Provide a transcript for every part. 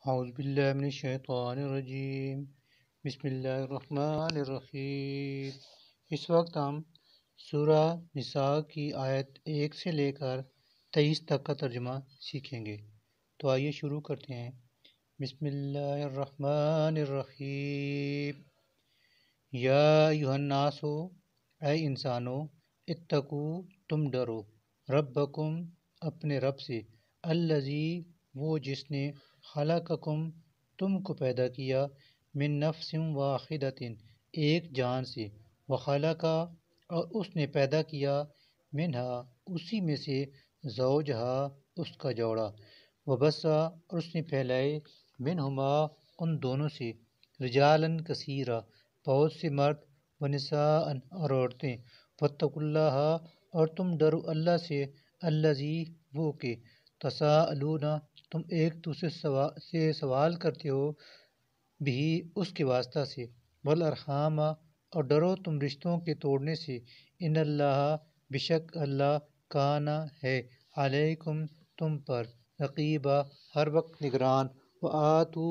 اعوذ باللہ من الشیطان الرجیم بسم اللہ الرحمن الرحیم۔ اس وقت ہم سورہ نساء کی آیت 1 سے لے کر 23 تک کا ترجمہ سیکھیں گے، تو آئیے شروع کرتے ہیں۔ بسم اللہ الرحمن الرحیم۔ یا ایھا الناس، اے انسانو، اتقو، تم ڈرو، ربکم، اپنے رب سے، الذی، وہ جس نے، خلقکم، تم کو پیدا کیا، من نفس واحدۃ، ایک جان سے، وخلق، اور اس نے پیدا کیا، منہا، اسی میں سے، زوجہا، اس کا جوڑا، وبث، اور اس نے پھیلائے، منہما، ان دونوں سے، رجالاً کثیرا، بہت سے مرد، ونساء، اور عورتیں، واتقوا اللہ، اور تم ڈرو اللہ سے، الذی، وہ کہ، تساءلون، تم ایک دوسرے سے سوال کرتے ہو، بھی، اس کے واسطہ سے، والارحام، اور ڈرو تم رشتوں کے توڑنے سے، ان اللہ، بشک اللہ، کانا، ہے، علیکم، تم پر، رقیبا، ہر وقت نگران، وآتو،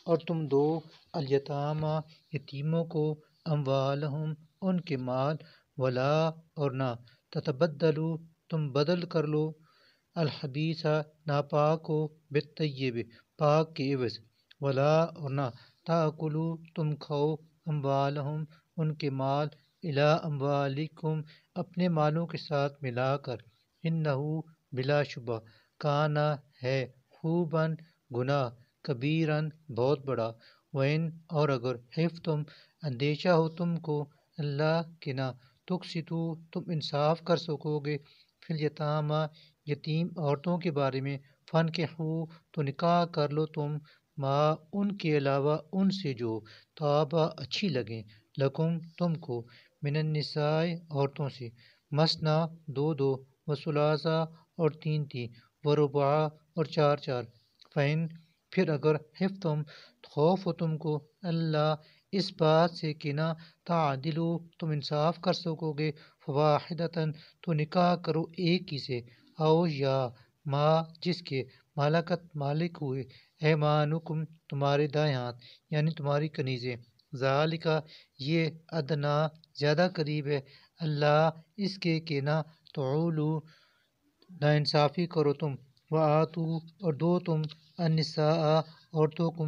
اور تم دو، الیتامی، یتیموں کو، اموالہم، ان کے مال، ولا، اور نہ، تتبدلوا، تم بدل کر لو، الخبیث، ناپاک کو، بالطیب، پاک کے عوض، ولا، اور نہ، تاکلوا، تم کھاؤ، اموالہم، ان کے مال، الی اموالکم، اپنے مالوں کے ساتھ ملا کر، انہو، بلا شبہ، کانا، ہے، خوباً، گناہ، کبیراً، بہت بڑا، وَإِنْ، اور اگر، خفتم، اندیشہ ہو تم کو، اللہ کہ نہ تقسطوا، تم انصاف کر سکو گے، فی الیتامی، یتیم عورتوں کے بارے میں، فانکحوا، تو نکاح کر لو تم، ما، ان کے علاوہ، ان سے جو، طابع، اچھی لگیں، لکم، تم کو، من النساء، عورتوں سے، مثنی، دو دو، وثلاثہ، اور تین تین، ورباع، اور چار چار، فإن، پھر اگر، خفتم، خوف ہو تم کو، اللہ، اس بات سے کہ نہ، تعدلوا، تم انصاف کر سکو گے، فواحدۃ، تو نکاح کرو ایک ہی سے، او، یا، ما، جس کے، ملکت، مالک ہوئے، ایمانکم، تمہارے دائیں ہاتھ، یعنی تمہاری کنیزیں، ذالک، یہ، ادنیٰ، زیادہ قریب ہے، اللہ، اس کے کہ نہ، تعولوا، ناانصافی کرو تم، وآتو، اور دو تم، النساء، عورتوں کو،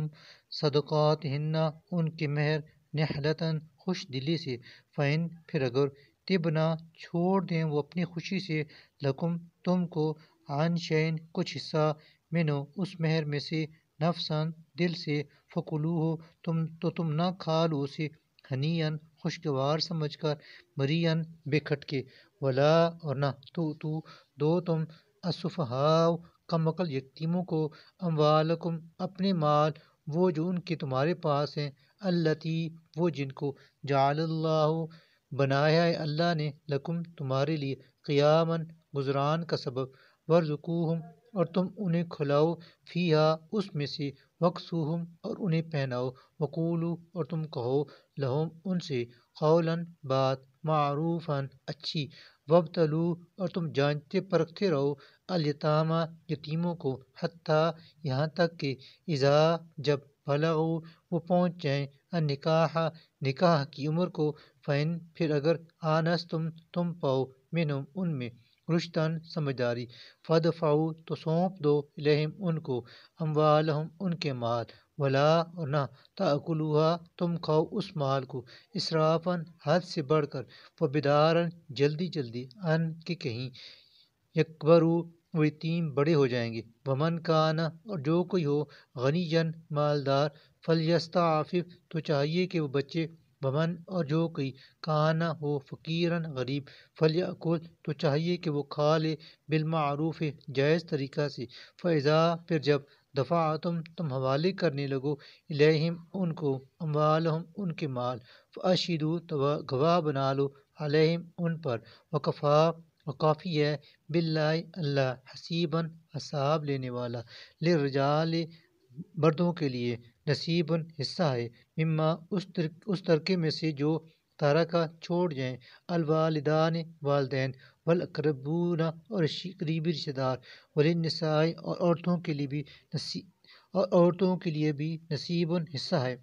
صدقاتہن، ان کے مہر، نحلۃً، خوش دلی سے، فإن، پھر اگر، طبنا، چھوڑ دیں وہ اپنی خوشی سے، لکم، تم کو، عن شیء، کچھ حصہ، منہ، اس مہر میں سے، نفساً، دل سے، فکلوہ، تم نہ کھا لو اسے، ہنیئاً، خوشگوار سمجھ کر، مریئاً، بے کھٹکے، ولا، اور نہ، تو دو تم، السفہاء، کم عقل یتیموں کو، اموالکم، اپنے مال، وہ جو ان کے تمہارے پاس ہیں، التی، وہ جن کو، جعل اللہ، بنایا ہے اللہ نے، لکم، تمہارے لیے، قیاماً، گزران کا سبب، وارزقوہم، اور تم انہیں کھلاؤ، فیہا، اس میں سے، وکسوہم، اور انہیں پہناؤ، وقولو، اور تم کہو، لہم، ان سے، قولاً، بات، معروفاً، اچھی، وابتلو، اور تم جانچتے پرکھتے رہو، الیتامی، یتیموں کو، حتیٰ، یہاں تک کہ، اذا، جب، بلغوا، وہ پہنچ جائیں، النکاح، نکاح کی عمر کو، فإن، پھر اگر، آنستم، تم پاؤ، منہم، ان میں، رشداً، سمجھداری، فادفعوا، تو سونپ دو، الیہم، ان کو، اموالہم، ان کے مال، ولا، اور نہ، تأکلوہا، تم کھاؤ اس مال کو، اسرافاً، حد سے بڑھ کر، وبداراً، جلدی جلدی، ان، کہ کہیں، یکبروا، وہ یتیم بڑے ہو جائیں گے، ومن کان، اور جو کوئی ہو، غنیًا، مالدار، فلیستعفف، تو چاہیے کہ وہ بچے، ومن، اور جو کوئی، کان، ہو، فقیراً، غریب، فلیأکل، تو چاہیے کہ وہ کھا لے، بالمعروف، جائز طریقہ سے، فإذا، پھر جب، دفعتم، تم حوالے کرنے لگو، الیہم، ان کو، اموالہم، ان کے مال، فاشہدوا، تو گواہ بنا لو، علیہم، ان پر، وکفیٰ، اور کافی ہے، باللہ، اللہ، حسیباً، حساب لینے والا، للرجال، مردوں کے لیے، نصیباً، حصہ ہے، مما، اس ترکے میں سے جو، تارکہ، چھوڑ جائیں، الوالدان، والدین، والاقربون، اور قریبی رشتہ دار، وللنساء، اور عورتوں کے لیے بھی، اور عورتوں کے لیے بھی نصیب حصہ ہے،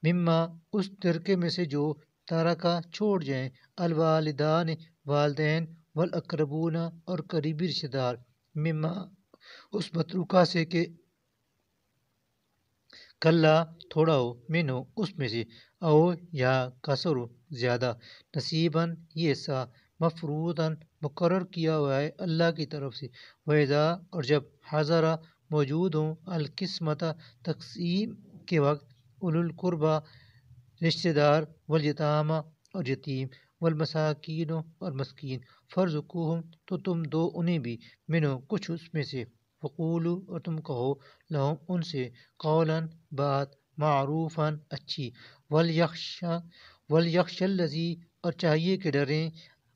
مما اس ترکے میں سے جو تارکا چھوڑ جائیں، الوالدان والدین، والاقربون اور قریبی رشتہ دار، مما اس متروکہ سے کہ کلا تھوڑا ہو، من ہو اس میں سے، او یا کثر ہو زیادہ، نصیباً یہ حصہ، مفروضاً مقرر کیا ہوا ہے اللہ کی طرف سے، وَإِذَا اور جب حضرہ موجود ہوں، القسمت تقسیم کے وقت، اولو القربہ رشتہ دار، والیتامہ اور یتیم، والمساکین اور مسکین، فرزقوہم تو تم دو انہیں بھی، منو کچھ اس میں سے، وقولو اور تم کہو، لہم ان سے، قولاً بات، معروفاً اچھی، ولیخش الذی اور چاہیے کہ ڈریں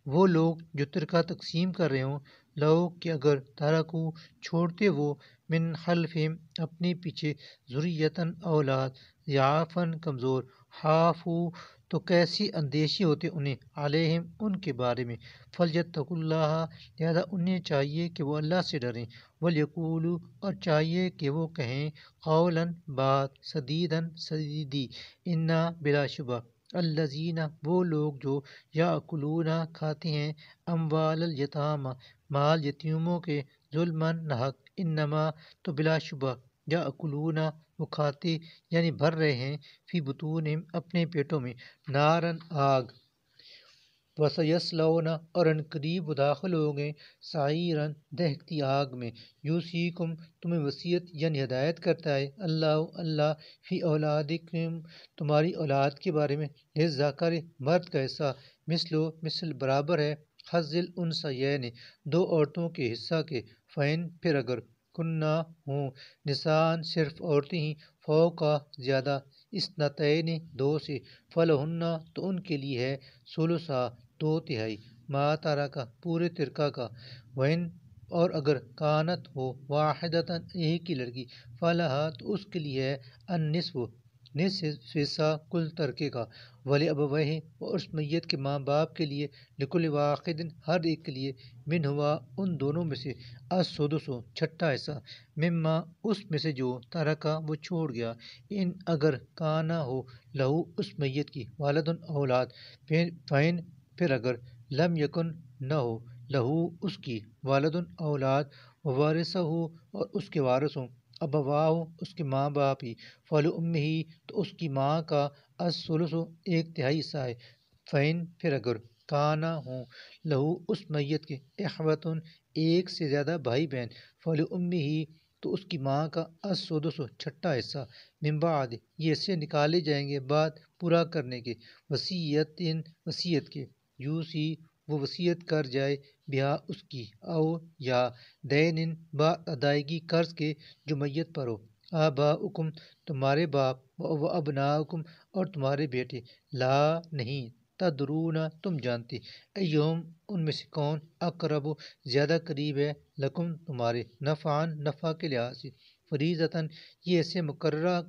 وہ لوگ جو ترکہ تقسیم کر رہے ہوں، لو کہ اگر ترکو چھوڑتے وہ، من خلفہم اپنے پیچھے، ذریتاً اولاد، ضعافاً کمزور، خافو تو کیسی اندیشی ہوتے انہیں، علیہم ان کے بارے میں، فلیتقوا اللہ لہذا انہیں چاہیے کہ وہ اللہ سے ڈریں، ولیقولوا اور چاہیے کہ وہ کہیں، قولاً بات، سدیداً سدیدی، انا بلا شبہ، الذین وہ لوگ جو یاکلون کھاتے ہیں، اموال الیتامى مال یتیموں کے، ظلماً ناحق، انما تو بلا شبہ، یاکلون وہ کھاتے یعنی بھر رہے ہیں، فی بطونہم اپنے پیٹوں میں، ناراً آگ، وسیصلون اور ان قریب وہ داخل ہوں گے، سعیراً دہکتی آگ میں، یوصیکم تمہیں وصیت یعنی ہدایت کرتا ہے اللہ فی اولادکم تمہاری اولاد کے بارے میں، للذکر مرد کا حصہ، مثل برابر ہے، حظ الانثیین دو عورتوں کے حصہ کے، فإن پھر اگر کنہ ہوں، نساء صرف عورتیں ہی، فوقا زیادہ، اثنتین دو سے، فلہن تو ان کے لیے ہے، ثلثا دو تہائی، ما ترکہ پورے ترکہ کا، وإن اور اگر کانت ہو، واحدتاً ایک ہی لڑکی، فلہا تو اس کے لیے ہے، النصف نصف حصہ کل ترکے کا، ولی ابویہ اور اس میت کے ماں باپ کے لیے، لکل واحد ہر ایک کے لیے، منہما ان دونوں میں سے، السدس چھٹا حصہ، مما اس میں سے جو ترکہ وہ چھوڑ گیا، ان اگر کانا ہو، لہو اس میت کی، والدن اولاد، فإن پھر اگر لم یکن نہ ہو، لہو اس کی، والدن اولاد، ووارثہ اور اس کے وارث ہوں، ابواہ اس کے ماں باپ ہی، فلأمہ تو اس کی ماں کا، الثلث ایک تہائی حصہ ہے، فإن پھر اگر کانا ہوں، لہو اس میت کے، اخوۃ ایک سے زیادہ بھائی بہن، فلأمہ تو اس کی ماں کا، السدس چھٹا حصہ، من بعد یہ سے نکالے جائیں گے بعد پورا کرنے کے، وصیت کے، یوسی وہ وصیت کر جائے، بہا اس کی، او یا دین با ادائیگی قرض کے جو میت پر ہو، آباؤکم تمہارے باپ، و ابناؤکم اور تمہارے بیٹے، لا نہیں، تدرون تم جانتے، ایہم ان میں سے کون، اقرب زیادہ قریب ہے، لکم تمہارے، نفعاً نفع کے لحاظ سے، فریضتاً یہ ایسے مقررہ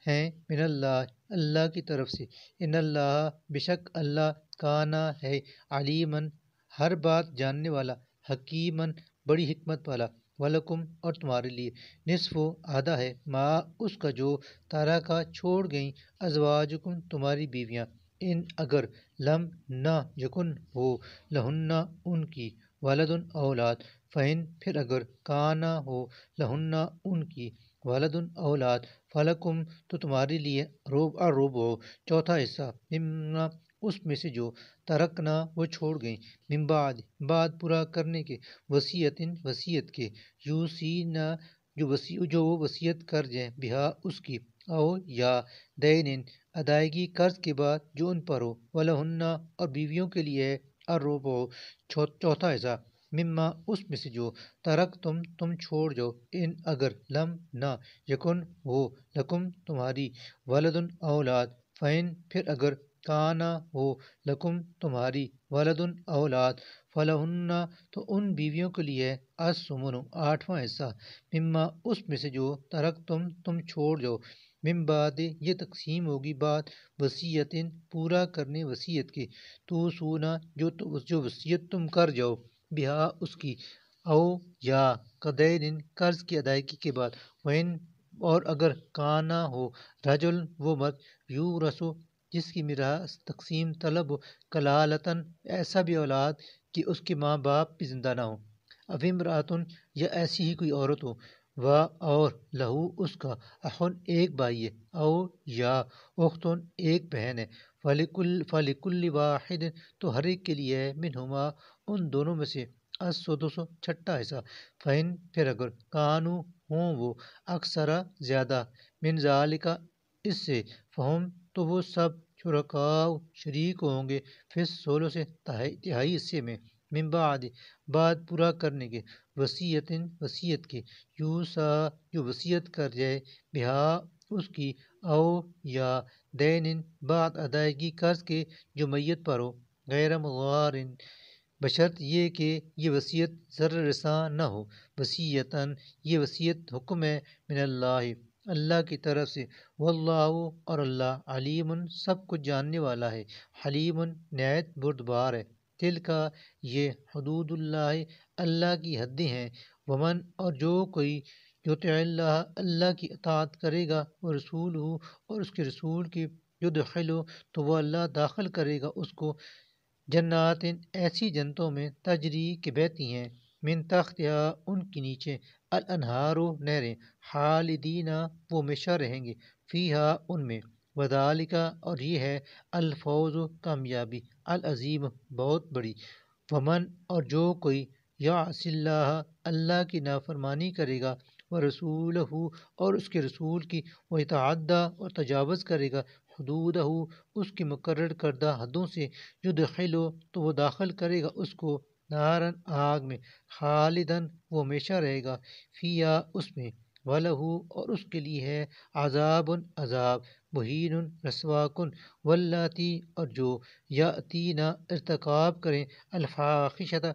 ہیں، من اللہ کی طرف سے، ان اللہ بشک اللہ، کانا ہے، علیماً ہر بات جاننے والا، حکیماً بڑی حکمت والا، ولکم اور تمہارے لیے، نصف آدھا ہے، ما اس کا جو تارکہ چھوڑ گئیں، ازواجکم تمہاری بیویاں، ان اگر لم نہ یکن ہو، لہن ان کی، ولدن اولاد، فإن پھر اگر کانا ہو، لہن ان کی، ولدن اولاد، فلکم تو تمہارے لیے، ربع چوتھا حصہ، مما اس میں سے جو ترکنا وہ چھوڑ گئیں، من بعد پورا کرنے کے، وصیت کے، یوصینا جو وہ وصیت کر جائیں، بہا اس کی، او یا دین ادائیگی قرض کے بعد جو ان پر ہو، ولہن اور بیویوں کے لیے ہے، الربع چوتھا حصہ، مما اس میں سے جو ترک تم چھوڑ جاؤ، ان اگر لم نہ یکن ہو، لکم تمہاری، ولدن اولاد، فإن پھر اگر کانا ہو، لکم تمہاری، ولدن اولاد، فلہن تو ان بیویوں کے لیے، الثمن آٹھواں حصہ، مما اس میں سے جو ترک تم چھوڑ جاؤ، من بعد یہ تقسیم ہوگی بعد، وصیت پورا کرنے وصیت کے، تو سونا جو وصیت تم کر جاؤ، بہا اس کی، او یا قدین قرض کی ادائیگی کے بعد، وإن اور اگر کانا ہو رجل وہ مرد یورثو جس کی میراث تقسیم طلب ہو کلالتاً ایسا بھی اولاد کہ اس کے ماں باپ بھی زندہ نہ ہوں، اب امراتن یا ایسی ہی کوئی عورت ہو، و اور لہو اس کا اخن ایک بھائی ہے، او یا اختن ایک بہن ہے، فلکل واحد تو ہر ایک کے لیے ہے منہما ان دونوں میں سے السدس چھٹا حصہ، فہن پھر اگر کانو ہوں وہ اکثرا زیادہ من ذالکا اس سے، فہم تو وہ سب شرکاء شریک ہوں گے پھر سولو سے تہائی حصے میں، من بعد پورا کرنے کے، وصیت کے، یوسا جو وصیت کر جائے بہا اس کی، او یا دین بعد ادائیگی قرض کے جو میت پر ہو، غیر مغارن بشرط یہ کہ یہ وصیت ضرر رساں نہ ہو، وصیتاً یہ وصیت حکم ہے من اللہ اللہ کی طرف سے، واللہ اور اللہ علیم سب کچھ جاننے والا ہے، حلیم نہایت بردبار ہے، دل کا یہ حدود اللہ اللہ کی حدیں ہیں، ومن اور جو کوئی یطع اللہ اللہ کی اطاعت کرے گا وہ رسول ہو اور اس کے رسول کی، یدخلو تو وہ اللہ داخل کرے گا اس کو جنات ایسی جنتوں میں تجری کے بہتی ہیں من تختیا ان کے نیچے الانہارو نہریں، خالدین وہ ہمیشہ رہیں گے فیہا ان میں، وذالکا اور یہ ہے الفوز کامیابی العظیم بہت بڑی، ومن اور جو کوئی یعص اللہ اللہ کی نافرمانی کرے گا ورسولہ اور اس کے رسول کی، ویتعدی اور تجاوز کرے گا حدودہ اس کی مقرر کردہ حدوں سے، یدخلو تو وہ داخل کرے گا اس کو نارن آگ میں، خالدن وہ ہمیشہ رہے گا فیہا اس میں، وَلَهُ اور اس کے لیے ہے عذاب عذاب مہین رسوا کن، واللاتی اور جو یاتینا ارتکاب کریں الفاحشۃ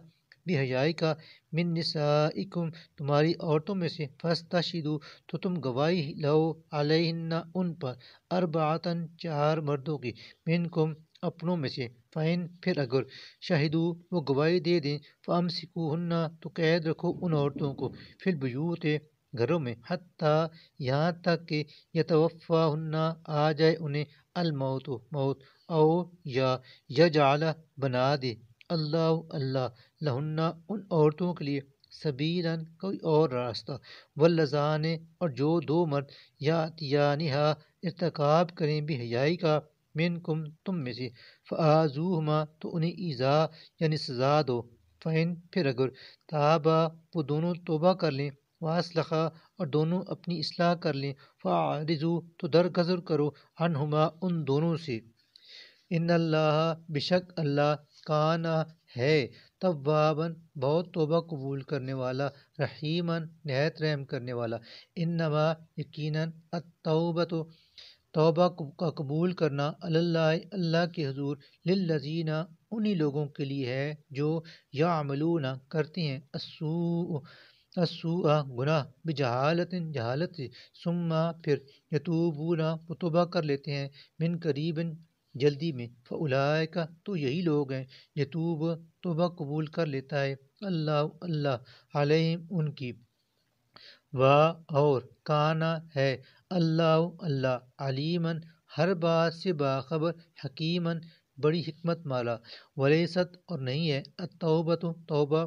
بے حیائی کا من نسائکم تمہاری عورتوں میں سے، فاستشہدوا تو تم گواہی لو علیہن ان پر اربعۃ چار مردوں کی، منکم اپنوں میں سے، فإن پھر اگر شہدوا وہ گواہی دے دیں، فامسکوہن تو قید رکھو ان عورتوں کو، فی البیوت گھروں میں، حتیٰ یہاں تک کہ یتوفاہن آ جائے انہیں الموت موت، او یا یجعل بنا دے اللہ اللہ لہن ان عورتوں کے لیے سبیلاً کوئی اور راستہ، واللذان اور جو دو مرد یاتیانہا ارتکاب کریں بے حیائی کا منکم تم میں سے، فآذوہما تو انہیں ایذا یعنی سزا دو، فإن پھر اگر تابا وہ دونوں توبہ کر لیں، واصلحا اور دونوں اپنی اصلاح کر لیں، فاعرضوا تو درگزر کرو عنہما ان دونوں سے، ان اللہ بشک اللہ کانا ہے تواباً بہت توبہ قبول کرنے والا، رحیماً نہایت رحم کرنے والا، انما یقیناً التوبۃ توبہ کا قبول کرنا اللہ اللہ کے حضور للذین انہی لوگوں کے لیے ہے جو یعملون کرتے ہیں السوء گناہ بجہالت جہالت سے، ثم پھر یتوبون وہ توبہ کر لیتے ہیں من قریب جلدی میں، فاولئک تو یہی لوگ ہیں، یتوب توبہ قبول کر لیتا ہے اللہ اللہ علیہم ان کی، و اور کانا ہے اللہ اللہ علیماً ہر بات سے باخبر، حکیماً بڑی حکمت والا، ولیست اور نہیں ہے التوبۃ توبہ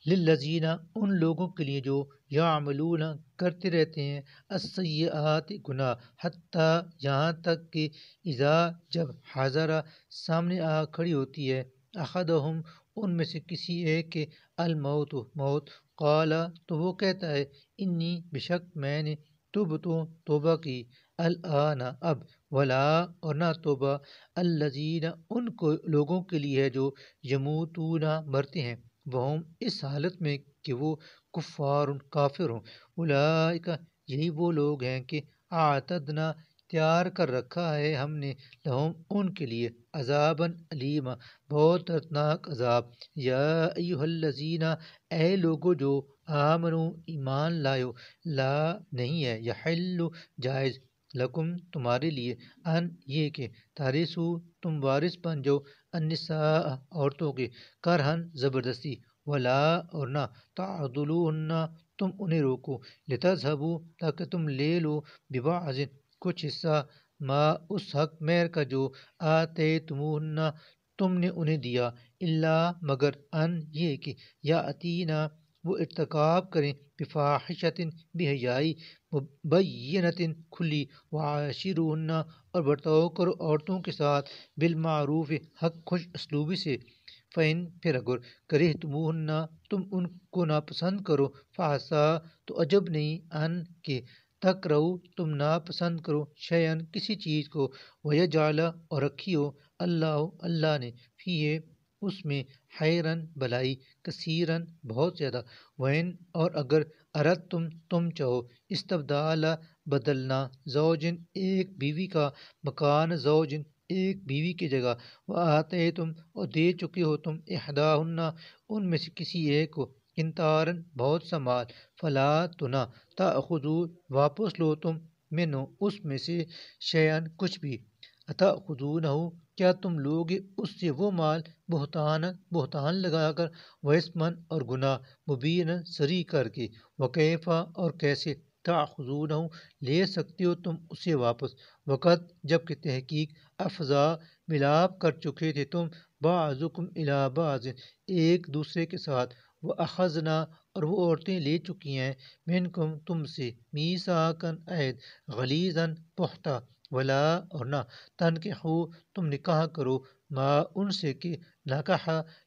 للذین ان لوگوں کے لیے جو یعملون کرتے رہتے ہیں السیئات گناہ، حتیٰ یہاں تک کہ اذا جب حضر سامنے آ کھڑی ہوتی ہے، احدہم ان میں سے کسی ایک کے الموت موت، قال تو وہ کہتا ہے انی بشک میں نے توبہ کی، الآن اب، ولا اور نہ توبہ الذین ان کو لوگوں کے لیے ہے جو یموتون مرتے ہیں، وہم اس حالت میں کہ وہ کفار کافر ہوں، اولئک یہی وہ لوگ ہیں کہ اعتدنا تیار کر رکھا ہے ہم نے لہم ان کے لیے عذاباً علیما بہت دردناک عذاب، یا ایہا الذین اے لوگو جو آمنو ایمان لائو، لا نہیں ہے یحل جائز لکم تمہارے لیے، ان یہ کہ تارثو تم وارث بن جاؤ النساء عورتوں کے، کرہن زبردستی، ولا اور نہ تعضلوہن تم انہیں روکو، لتذہبوا تاکہ تم لے لو، ببعض کچھ حصہ، ما اس حق مہر کا جو آتیتموہن تم نے انہیں دیا، الا مگر ان یہ کہ یاتینا وہ ارتکاب کریں، بفاحشۃ بحیائی، مبینۃ کھلی، وعاشروہن اور برتاؤ کرو عورتوں کے ساتھ، بالمعروف حق خوش اسلوبی سے، فإن پھر اگر کرہتموہن تم ان کو ناپسند کرو، فعسیٰ تو عجب نہیں، ان کہ تکرہو تم ناپسند کرو، شیئن کسی چیز کو، ویجعل اور رکھی ہو اللہ نے، فیہ اس میں، خیرن بھلائی، کثیرن بہت زیادہ، وین اور اگر تم چاہو، استبدال بدلنا، زوجن ایک بیوی کا، مکان زوجن ایک بیوی کی جگہ، وآتیتم اور دے چکے ہو تم، احداہن ان میں سے کسی ایک کو، قنطارن بہت سا مال، فلا تو نہ، تأخذوا واپس لو تم، منہ اس میں سے، شیئن کچھ بھی، اتأخذونہ کیا تم لوگ اس سے وہ مال، بہتان لگا کر، واسماً اور گناہ، مبینا صریح کر کے، وکیفا اور کیسے، تأخذونہ لے سکتے ہو تم اسے واپس، وقت جبکہ تحقیق، افضا ملاپ کر چکے تھے تم، بعضکم الی بعض ایک دوسرے کے ساتھ، واخذنا اور وہ عورتیں لے چکی ہیں، منکم تم سے، میثاقاً عہد، غلیظاً پختہ، ولا اور نہ، تنکحوا تم نکاح کرو، ما ان سے کہ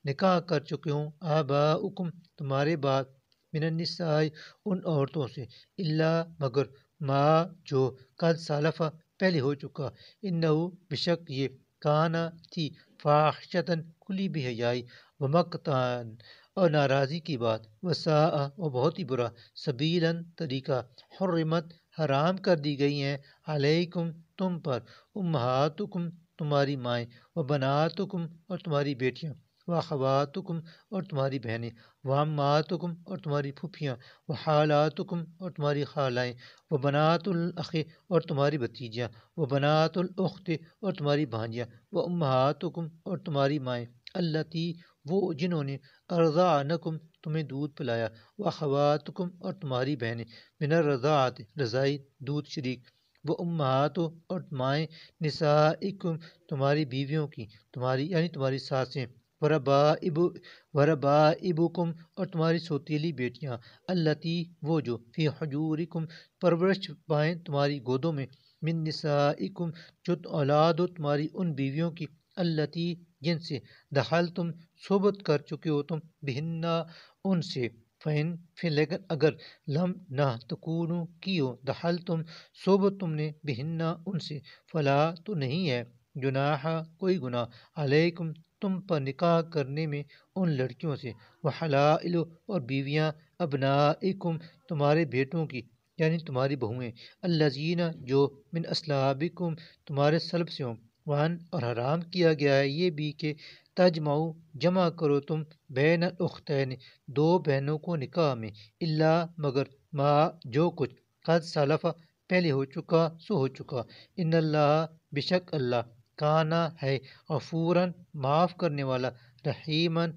نکاح کر چکے ہوں، آباؤکم تمہارے باپ، من النساء ان عورتوں سے، الا مگر ما جو، قد سلف پہلے ہو چکا، انہو بشک یہ، کانا تھی، فاحشۃ کھلی بے حیائی، ومقتاً اور ناراضی کی بات، وساء اور بہت ہی برا، سبیلاً طریقہ، حرمت حرام کر دی گئی ہیں، علیکم تم پر، امہاتکم تمہاری مائیں، وبناتکم اور تمہاری بیٹیاں، واخواتکم اور تمہاری بہنیں، وعماتکم اور تمہاری پھوپھیاں، وخالاتکم اور تمہاری خالائیں، وبنات الاخ اور تمہاری بھتیجیاں، وبنات الاخت اور تمہاری بھانجیاں، وامہاتکم اور تمہاری مائیں، اللتی وہ جنہوں نے، ارضعنکم تمہیں دودھ پلایا، واخواتکم اور تمہاری بہنیں، من الرضاعت رضائی دودھ شریک، وامہات اور مائیں، نسائکم تمہاری بیویوں کی، تمہاری یعنی تمہاری ساسیں، وربائبکم اور تمہاری سوتیلی بیٹیاں، اللتی وہ جو، فی حجورکم پرورش پائیں تمہاری گودوں میں، من نسائکم جو اولاد ہو تمہاری ان بیویوں کی، اللتی جن سے، دخلتم صحبت کر چکے ہو تم، بہنہ ان سے، فإن پھر لیکن اگر، لم نہ تکونو کی ہو، دخلتم صحبت تم نے، بہنہ ان سے، فلا تو نہیں ہے، جناح کوئی گناہ، علیکم تم پر نکاح کرنے میں ان لڑکیوں سے، وحلائل اور بیویاں، ابنائکم تمہارے بیٹوں کی یعنی تمہاری بہویں، الذین جو، من اصلابکم تمہارے سلب سے ہوں، وان اور حرام کیا گیا ہے یہ بھی کہ، تجمعوا جمع کرو تم، بین الاختین دو بہنوں کو نکاح میں، الا مگر ما جو کچھ، قد سلف پہلے ہو چکا سو ہو چکا، ان اللہ بشک اللہ، کانا ہے، غفوراً معاف کرنے والا، رحیماً